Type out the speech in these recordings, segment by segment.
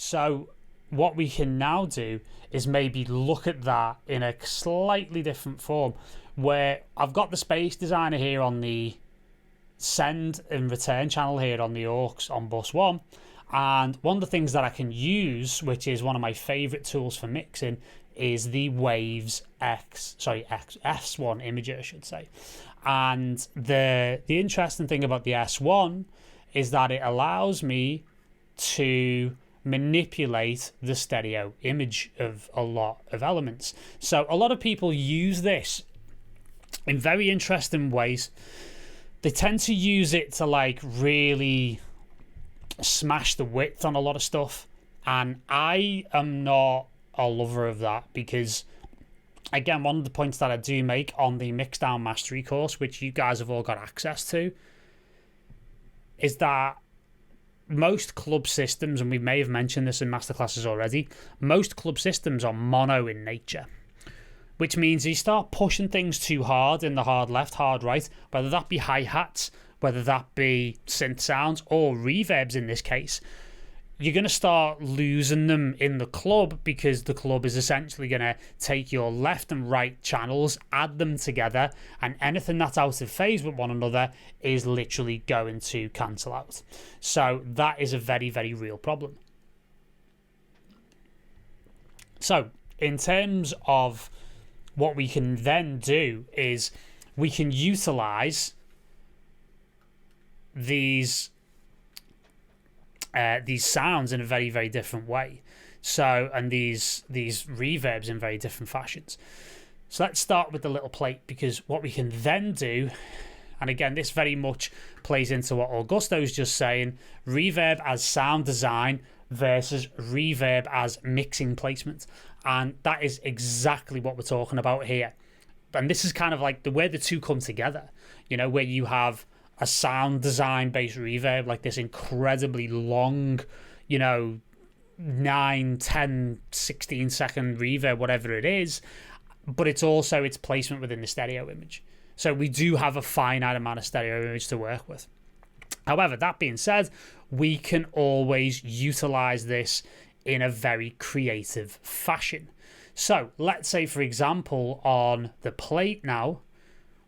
So what we can now do is maybe look at that in a slightly different form, where I've got the Space Designer here on the send and return channel here on the aux on bus 1. And one of the things that I can use, which is one of my favorite tools for mixing, is the Waves S1 imager, I should say. And the interesting thing about the S1 is that it allows me to manipulate the stereo image of a lot of elements. So a lot of people use this in very interesting ways. They tend to use it to like really smash the width on a lot of stuff, and I am not a lover of that, because again, one of the points that I do make on the Mixdown Mastery course, which you guys have all got access to, is that most club systems, and we may have mentioned this in masterclasses already, most club systems are mono in nature, which means you start pushing things too hard in the hard left, hard right, whether that be hi-hats, whether that be synth sounds or reverbs in this case, you're going to start losing them in the club, because the club is essentially going to take your left and right channels, add them together, and anything that's out of phase with one another is literally going to cancel out. So that is a very, very real problem. So in terms of what we can then do is we can utilize these sounds in a very, very different way. So, and these reverbs in very different fashions. So let's start with the little plate, because what we can then do, and again, this very much plays into what Augusto's just saying, reverb as sound design versus reverb as mixing placement. And that is exactly what we're talking about here. And this is kind of like where the two come together, you know, where you have a sound design based reverb, like this incredibly long, you know, 9, 10, 16 second reverb, whatever it is, but it's also its placement within the stereo image. So we do have a finite amount of stereo image to work with. However, that being said, we can always utilize this in a very creative fashion. So let's say, for example, on the plate now,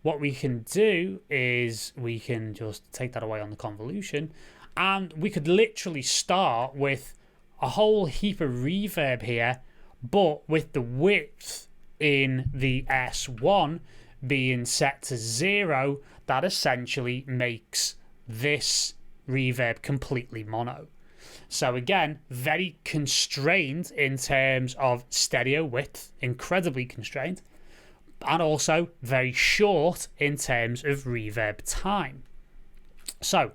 what we can do is we can just take that away on the convolution, and we could literally start with a whole heap of reverb here, but with the width in the S1 being set to 0, that essentially makes this reverb completely mono. So again, very constrained in terms of stereo width, incredibly constrained, and also very short in terms of reverb time. So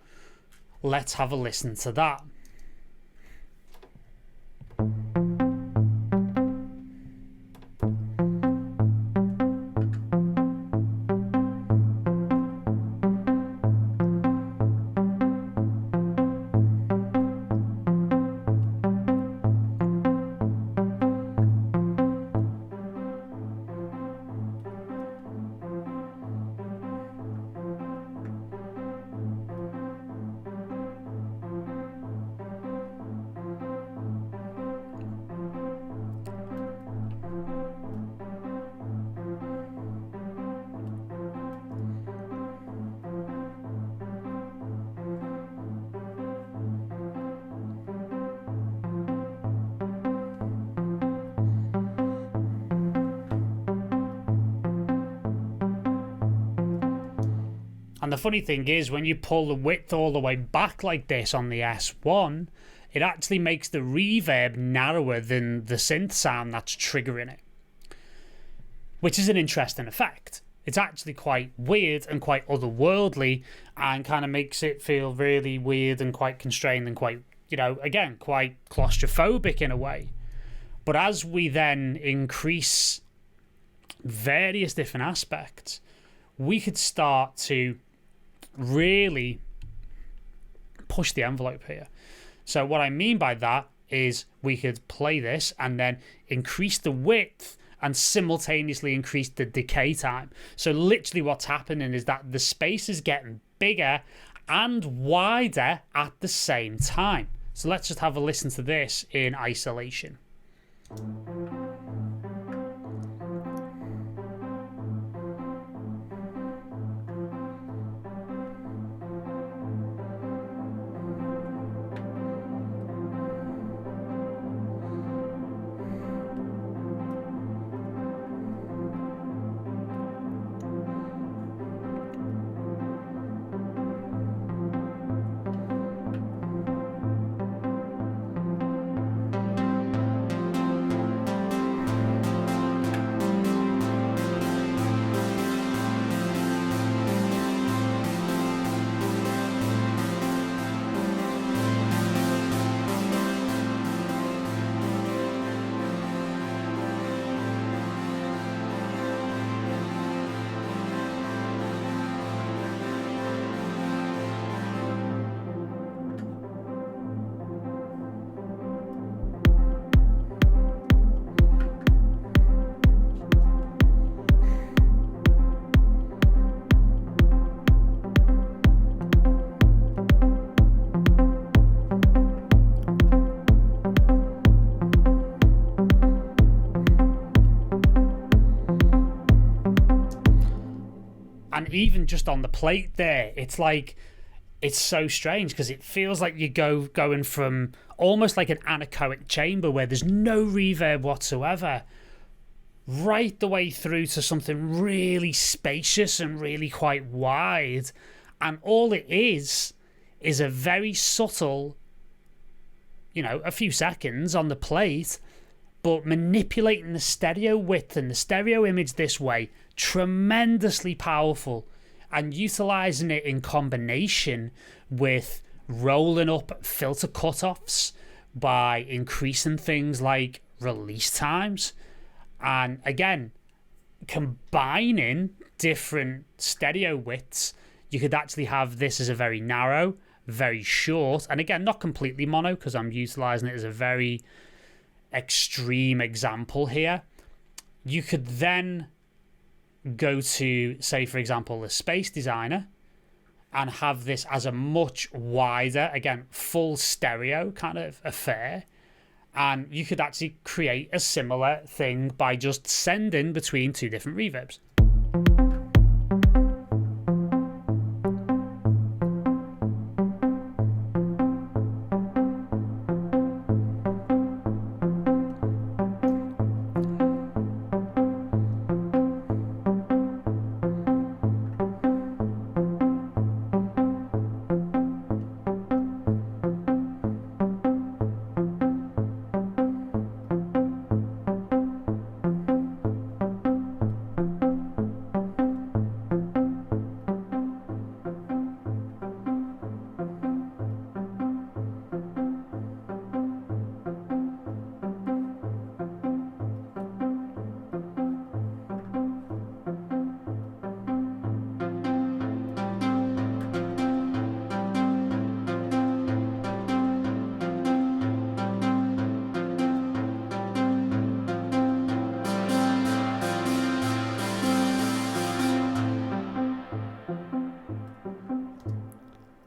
let's have a listen to that. And the funny thing is, when you pull the width all the way back like this on the S1, it actually makes the reverb narrower than the synth sound that's triggering it, which is an interesting effect. It's actually quite weird and quite otherworldly, and kind of makes it feel really weird and quite constrained and quite, you know, again, quite claustrophobic in a way. But as we then increase various different aspects, we could start to really push the envelope here. So what I mean by that is we could play this and then increase the width and simultaneously increase the decay time. So literally what's happening is that the space is getting bigger and wider at the same time. So let's just have a listen to this in isolation. And even just on the plate there, it's like, it's so strange because it feels like you going from almost like an anechoic chamber where there's no reverb whatsoever, right the way through to something really spacious and really quite wide. And all it is a very subtle, you know, a few seconds on the plate, but manipulating the stereo width and the stereo image this way, tremendously powerful, and utilizing it in combination with rolling up filter cutoffs by increasing things like release times, and again combining different stereo widths. You could actually have this as a very narrow, very short, and again not completely mono because I'm utilizing it as a very extreme example here. You could then go to, say for example, the Space Designer and have this as a much wider, again full stereo kind of affair, and you could actually create a similar thing by just sending between two different reverbs.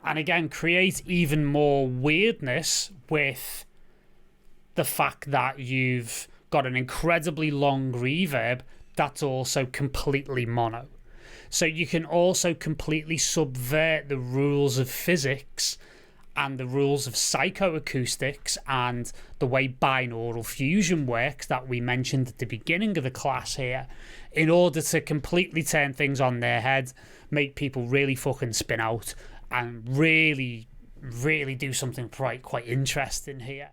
And again, create even more weirdness with the fact that you've got an incredibly long reverb that's also completely mono. So you can also completely subvert the rules of physics and the rules of psychoacoustics and the way binaural fusion works that we mentioned at the beginning of the class here, in order to completely turn things on their head, make people really fucking spin out, and really do something quite interesting here.